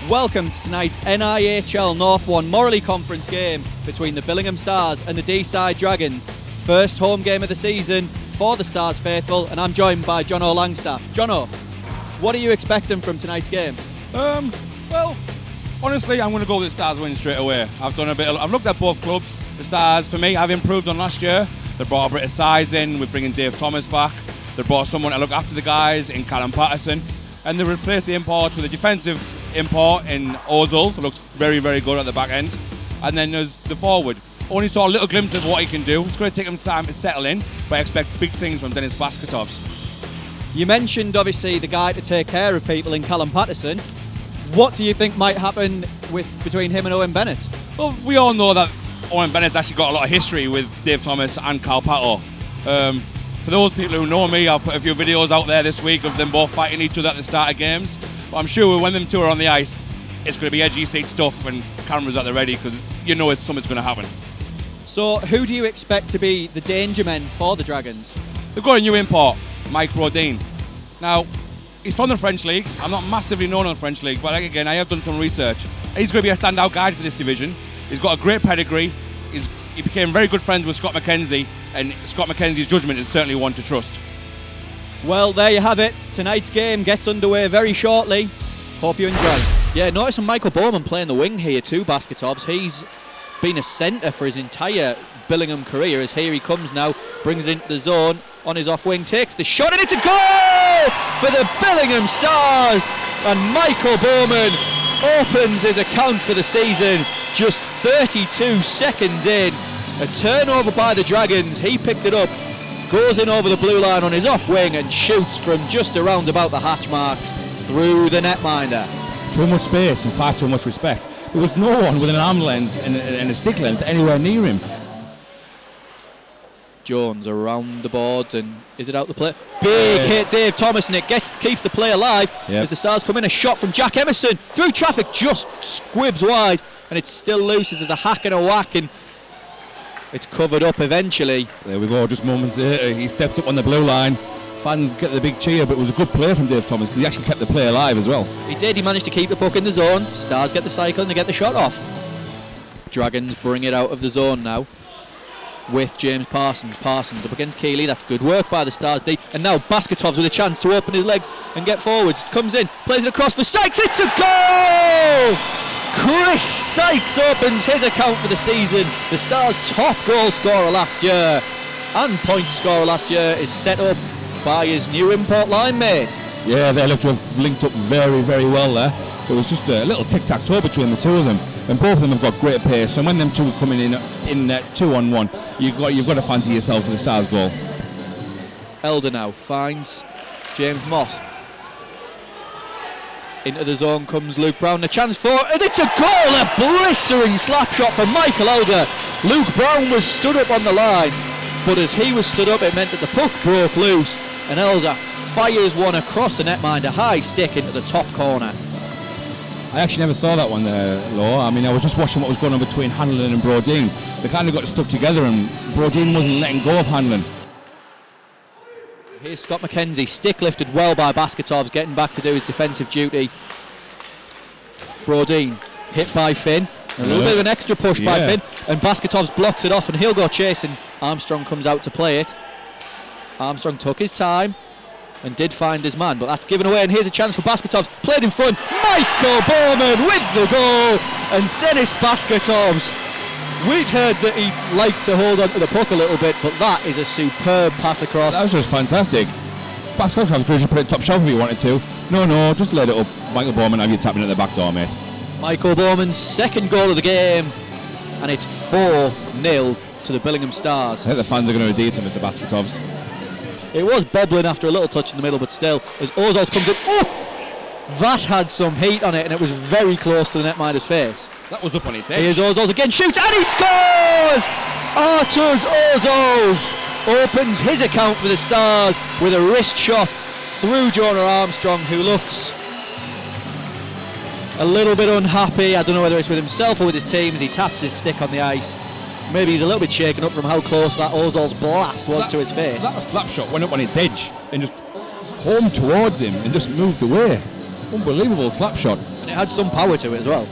Welcome to tonight's NIHL North 1 Morley Conference game between the Billingham Stars and the Deeside Dragons. First home game of the season for the Stars faithful, and I'm joined by Jono Langstaff. Jono, what are you expecting from tonight's game? Well, honestly, I'm going to go with the Stars win straight away. I've looked at both clubs. The Stars, for me, have improved on last year. They brought a bit of size in with bringing Dave Thomas back. They brought someone to look after the guys in Callum Patterson, and they replaced the import with a defensive import in Ozils, who looks very, very good at the back end. And then there's the forward. Only saw a little glimpse of what he can do. It's going to take him time to settle in, but I expect big things from Dennis Basketovs. You mentioned, obviously, the guy to take care of people in Callum Patterson. What do you think might happen between him and Owen Bennett? Well, we all know that Owen Bennett's actually got a lot of history with Dave Thomas and Carl Pato. For those people who know me, I'll put a few videos out there this week of them both fighting each other at the start of games. But I'm sure when them two are on the ice, it's going to be edgy seat stuff and cameras at the ready, because you know something's going to happen. So who do you expect to be the danger men for the Dragons? They've got a new import, Mike Brodin. Now, he's from the French League. I'm not massively known in the French League, but again, I have done some research. He's going to be a standout guide for this division. He's got a great pedigree. He became very good friends with Scott McKenzie, and Scott McKenzie's judgment is certainly one to trust. Well, there you have it. Tonight's game gets underway very shortly. Hope you enjoy. Yeah, noticing Michael Bowman playing the wing here too, Basketovs. He's been a centre for his entire Billingham career, as here he comes now, brings it into the zone on his off wing, takes the shot, and it's a goal for the Billingham Stars. And Michael Bowman opens his account for the season just 32 seconds in. A turnover by the Dragons. He picked it up, goes in over the blue line on his off wing and shoots from just around about the hatch marks through the netminder. Too much space and far too much respect. There was no one with an arm length and a stick length anywhere near him. Jones around the boards, and is it out the play? Big hit, Dave Thomas, and it keeps the play alive. As the Stars come in. A shot from Jack Emerson through traffic, just squibs wide, and it's still loose as there's a hack and a whack, and it's covered up eventually. There we go, just moments later, he steps up on the blue line. Fans get the big cheer, but it was a good play from Dave Thomas, because he actually kept the play alive as well. He did, he managed to keep the puck in the zone. Stars get the cycle and they get the shot off. Dragons bring it out of the zone now with James Parsons. Parsons up against Keeley. That's good work by the Stars D. And now Basketovs with a chance to open his legs and get forwards. Comes in, plays it across for Sykes. It's a goal! Chris Sykes opens his account for the season. The Stars' top goal scorer last year and point scorer last year is set up by his new import line mate. Yeah, they look to have linked up very, very well there. It was just a little tic-tac-toe between the two of them, and both of them have got great pace. And when them two are coming in 2-on-1, you've got to fancy yourself for the Stars goal. Elder now finds James Moss. Into the zone comes Luke Brown. A chance for, and it's a goal! A blistering slap shot for Michael Elder. Luke Brown was stood up on the line, but as he was stood up, it meant that the puck broke loose, and Elder fires one across the netminder, high stick into the top corner. I actually never saw that one there, Law. I mean, I was just watching what was going on between Hanlon and Brodin. They kind of got stuck together, and Brodin wasn't letting go of Hanlon. Here's Scott McKenzie, stick lifted well by Basketovs, getting back to do his defensive duty. Brodin hit by Finn. A little bit of an extra push by Finn, and Basketovs blocks it off, and he'll go chasing. Armstrong comes out to play it. Armstrong took his time and did find his man, but that's given away, and here's a chance for Basketovs. Played in front, Michael Bowman with the goal, and Dennis Basketovs. We'd heard that he liked to hold on to the puck a little bit, but that is a superb pass across. That was just fantastic. Basketovs could have put it top shelf if he wanted to. No, just let it up. Michael Bowman, have you tapping at the back door, mate. Michael Bowman's second goal of the game, and it's 4-0 to the Billingham Stars. I think the fans are going to adhere to Mr. Basketovs. It was bobbling after a little touch in the middle, but still, as Ozils comes in, that had some heat on it, and it was very close to the netminder's face. That was up on his edge. Here's Ozils again, shoots, and he scores! Arturs Ozils opens his account for the Stars with a wrist shot through Jonah Armstrong, who looks a little bit unhappy. I don't know whether it's with himself or with his team as he taps his stick on the ice. Maybe he's a little bit shaken up from how close that Ozils blast was to his face. That slap shot went up on its edge and just home towards him and just moved away. Unbelievable slap shot. And it had some power to it as well.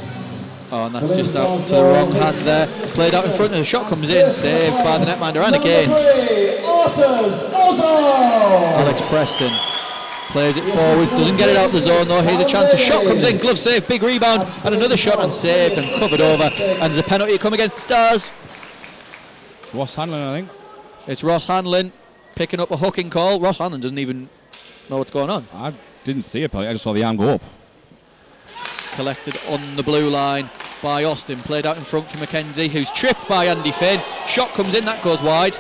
Oh, and that's just out to the wrong hand there. Played out in front, and the shot comes in, saved by the netminder. And again, Alex Preston plays it forwards, doesn't get it out the zone though. Here's a chance, a shot comes in, glove save, big rebound, and another shot and saved and covered over. And there's a penalty to come against the Stars. Ross Hanlon, I think. It's Ross Hanlon picking up a hooking call. Ross Hanlon doesn't even know what's going on. I didn't see a penalty, I just saw the arm go up. Collected on the blue line by Austin, played out in front for Mackenzie, who's tripped by Andy Finn. Shot comes in, that goes wide.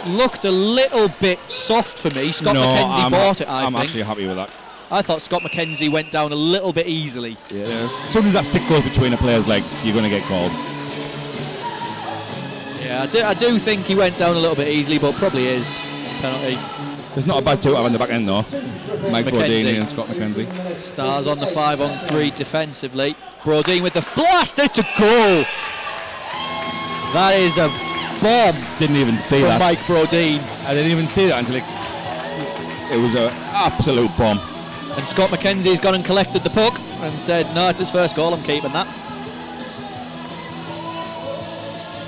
Looked a little bit soft for me. Scott Mackenzie bought it, I think. I'm actually happy with that. I thought Scott Mackenzie went down a little bit easily. Yeah. Sometimes that stick goes between a player's legs, you're going to get called. Yeah, I do think he went down a little bit easily, but probably is penalty. There's not a bad two out on the back end though. Mike Mackenzie. Brodeen and Scott Mackenzie. Stars on the 5-on-3 defensively. Brodeen with the blaster to goal. That is a bomb. Didn't even see from that. Mike Brodeen. I didn't even see that until it was an absolute bomb. And Scott Mackenzie's gone and collected the puck and said, no, it's his first goal, I'm keeping that.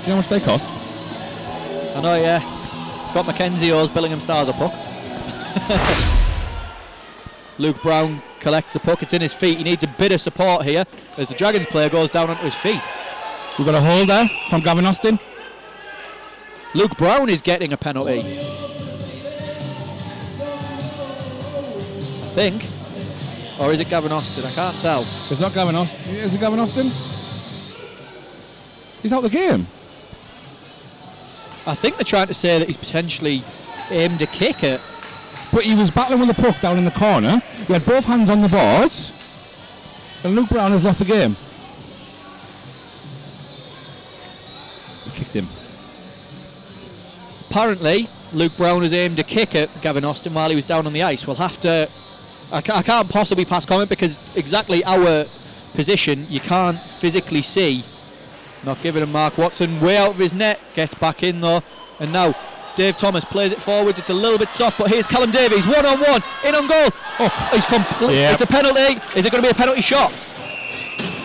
Do you know how much they cost? I know, yeah. Scott Mackenzie owes Billingham Stars a puck. Luke Brown collects the puck, it's in his feet. He needs a bit of support here as the Dragons player goes down onto his feet. We've got a hold there from Gavin Austin. Luke Brown is getting a penalty, I think. Or is it Gavin Austin? I can't tell. It's not Gavin Austin. Is it Gavin Austin? He's out of the game. I think they're trying to say that he's potentially aimed a kick at. But he was battling with the puck down in the corner. He had both hands on the boards. And Luke Brown has left the game. He kicked him. Apparently, Luke Brown has aimed a kick at Gavin Austin while he was down on the ice. We'll have to... I can't possibly pass comment because exactly our position, you can't physically see. Not giving him Mark Watson, way out of his net. Gets back in though. And now, Dave Thomas plays it forwards. It's a little bit soft, but here's Callum Davies, one-on-one, in on goal. Oh, he's complete. Yep. It's a penalty. Is it going to be a penalty shot?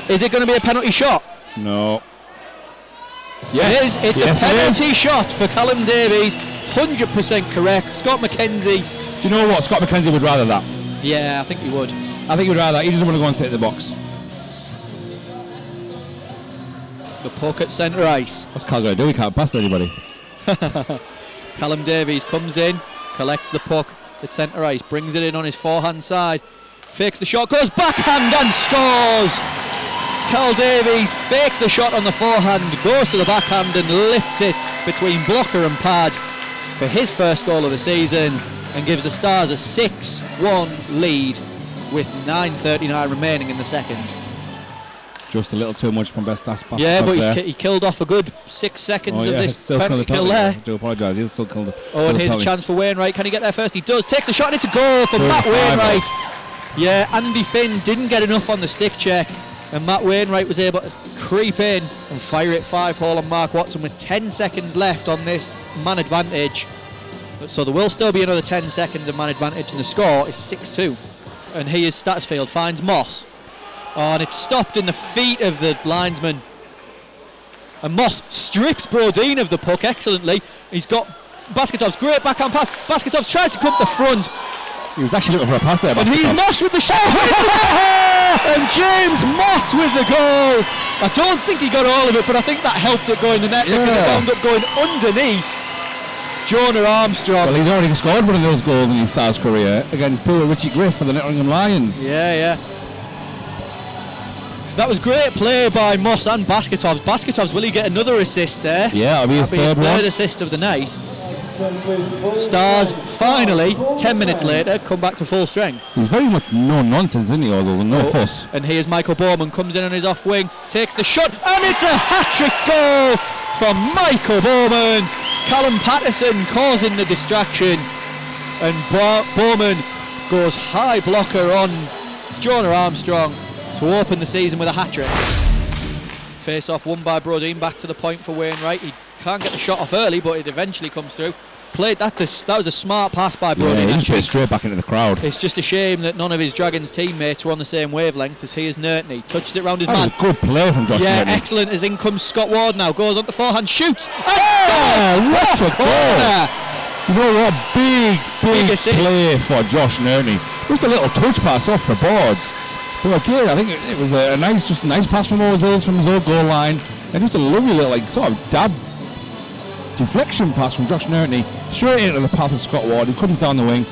Is it going to be a penalty shot? No. Yes. It is. It's a penalty shot for Callum Davies. 100% correct. Scott Mackenzie. Do you know what? Scott Mackenzie would rather that. Yeah, I think he would. I think he would rather that. He doesn't want to go and sit in the box. The puck at centre ice. What's Cal going to do? He can't pass to anybody. Callum Davies comes in, collects the puck at centre ice, brings it in on his forehand side, fakes the shot, goes backhand and scores! Cal Davies fakes the shot on the forehand, goes to the backhand and lifts it between blocker and pad for his first goal of the season and gives the Stars a 6-1 lead with 9:39 remaining in the second. Just a little too much from best pass. Yeah, but he killed off a good 6 seconds of this penalty kill there. I do apologise, he'll still kill the... Oh, and here's a chance for Wainwright. Can he get there first? He does. Takes a shot and it's a goal for Matt Wainwright. Yeah, Andy Finn didn't get enough on the stick check and Matt Wainwright was able to creep in and fire it 5-hole on Mark Watson with 10 seconds left on this man advantage. So there will still be another 10 seconds of man advantage and the score is 6-2. And he is Statsfield, finds Moss. Oh, and it's stopped in the feet of the linesman. And Moss strips Brodeen of the puck excellently. He's got Basketov's great backhand pass. Basketov tries to come up the front. He was actually looking for a pass there, and he's Moss with the shot. And James Moss with the goal. I don't think he got all of it, but I think that helped it go in the net because it wound up going underneath Jonah Armstrong. Well, he's already scored one of those goals in his Stars career against poor Richie Griff for the Nottingham Lions. Yeah. That was great play by Moss and Basketovs. Basketovs, will he get another assist there? Yeah, that'll be his third assist of the night. Stars finally, 10 minutes later, come back to full strength. He's very much no nonsense, isn't he? Although no fuss. And here's Michael Bowman, comes in on his off wing, takes the shot, and it's a hat-trick goal from Michael Bowman. Callum Patterson causing the distraction, and Bowman goes high blocker on Jonah Armstrong to open the season with a hat-trick. Face off won by Brodeen, back to the point for Wainwright. He can't get the shot off early, but it eventually comes through. played that. That was a smart pass by Brody. Yeah, he just played straight back into the crowd. It's just a shame that none of his Dragons teammates were on the same wavelength as he is. Nertney touches it round his man. That was a good play from Josh Yeah, Nertney. excellent. As in comes Scott Ward now. Goes on the forehand, shoots. Oh, what a goal! You know what? Big play for Josh Nertney. Just a little touch pass off the boards. But again, I think it was a nice pass from Ozils from his own goal line, and just a lovely little sort of dab deflection pass from Josh Nertney straight into the path of Scott Ward. He comes down the wing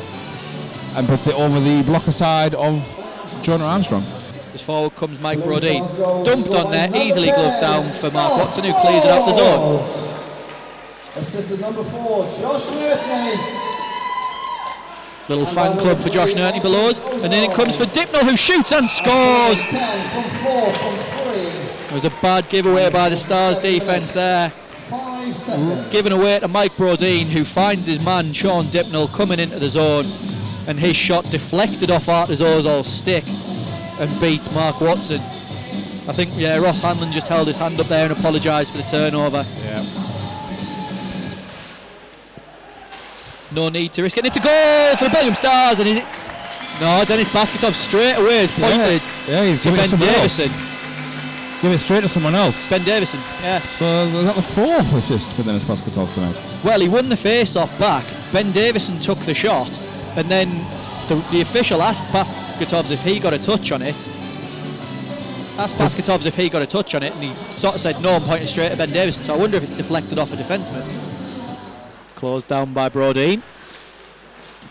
and puts it over the blocker side of Jonah Armstrong. As forward comes Mike Brodeen. Dumped on there, easily gloved down for Mark Watson, who clears it out the zone. Assistant number 4, Josh Nertney. Little fan club for Josh Nertney below us, and then it comes for Dipnell, who shoots and scores. 10 from 4 from 3. There was a bad giveaway by the Stars defence there. 5 seconds. Given away to Mike Brodeen, who finds his man Sean Dipnell coming into the zone, and his shot deflected off Artis Ozol's stick and beats Mark Watson. I think Ross Hanlon just held his hand up there and apologised for the turnover. Yeah. No need to risk it. It's a goal for the Billingham Stars, and is it? No, Dennis Basketov straight away is pointed he's to Ben Davison. Give it straight to someone else. Ben Davison, yeah. So is that the 4th assist for Dennis Basketov tonight? Well, he won the face-off back. Ben Davison took the shot, and then the official asked Basketovs if he got a touch on it. And he sort of said no and pointed straight at Ben Davison, so I wonder if it's deflected off a defenceman. Closed down by Brodeen.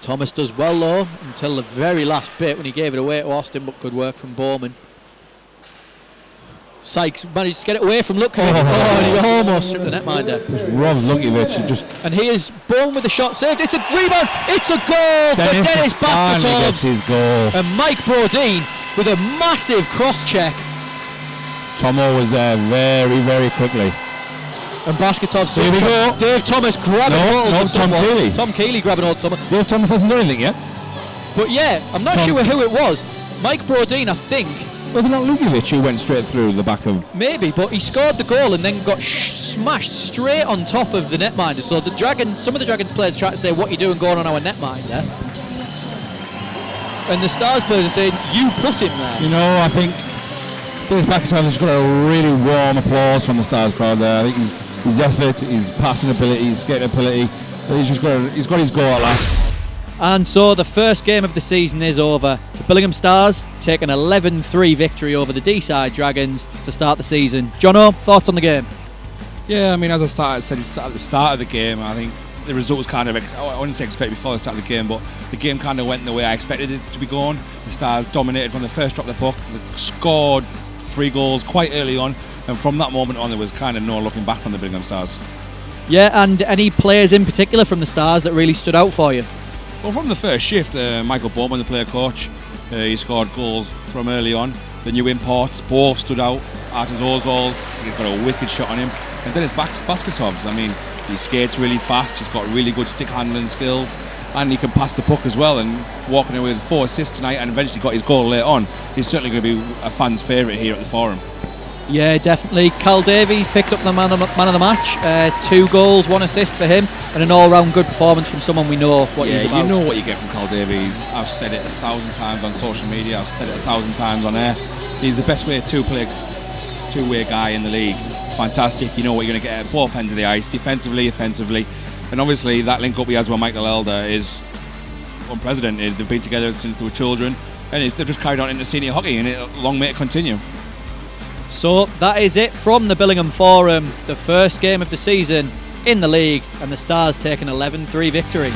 Thomas does well though until the very last bit when he gave it away to Austin, but good work from Bowman. Sykes managed to get it away from Lutkovic. And he almost stripped the netminder. Rob Lutkovic and here's Bowman with the shot saved. It's a rebound. It's a goal for Dennis Basketov. And Mike Brodeen with a massive cross check. Tomo was there very, very quickly. And Basketov's Here we go. Dave Thomas grabbing hold of someone. Tom Keeley. Tom Keeley grabbing hold of someone. Dave Thomas hasn't done anything yet. But yeah, I'm not sure who it was. Mike Brodeen, I think. Was it not Lutkovic who went straight through the back of... Maybe, but he scored the goal and then got smashed straight on top of the netminder. So the Dragons, some of the Dragons players try to say, what are you doing going on our netminder? And the Stars players are saying, you put him there. You know, I think Dennis Basketov has got a really warm applause from the Stars crowd there. I think his effort, his passing ability, his skating ability, he's got his goal at last. And so the first game of the season is over. The Billingham Stars take an 11-3 victory over the Deeside Dragons to start the season. Jono, thoughts on the game? Yeah, I mean, as I said at the start of the game, I think the result was kind of, I wouldn't say expected before the start of the game, but the game kind of went the way I expected it to be going. The Stars dominated from the first drop of the puck. They scored 3 goals quite early on, and from that moment on there was kind of no looking back from the Billingham Stars. Yeah, and any players in particular from the Stars that really stood out for you? Well, from the first shift, Michael Bowman, the player coach, he scored goals from early on. The new imports both stood out. Artis Ozils, he's got a wicked shot on him. And Dennis Basketovs, I mean, he skates really fast, he's got really good stick handling skills, and he can pass the puck as well. And walking away with 4 assists tonight and eventually got his goal later on, he's certainly going to be a fan's favourite here at the Forum. Yeah, definitely. Cal Davies picked up the man of the match. 2 goals, 1 assist for him, and an all-round good performance from someone we know what he's about. You know what you get from Cal Davies. I've said it 1,000 times on social media. I've said it 1,000 times on air. He's the best two-way guy in the league. It's fantastic. You know what you're going to get at both ends of the ice, defensively, offensively, and obviously that link-up he has with Michael Elder is unprecedented. They've been together since they were children, and they've just carried on into senior hockey, and long may it continue. So that is it from the Billingham Forum, the first game of the season in the league, and the Stars take an 11-3 victory.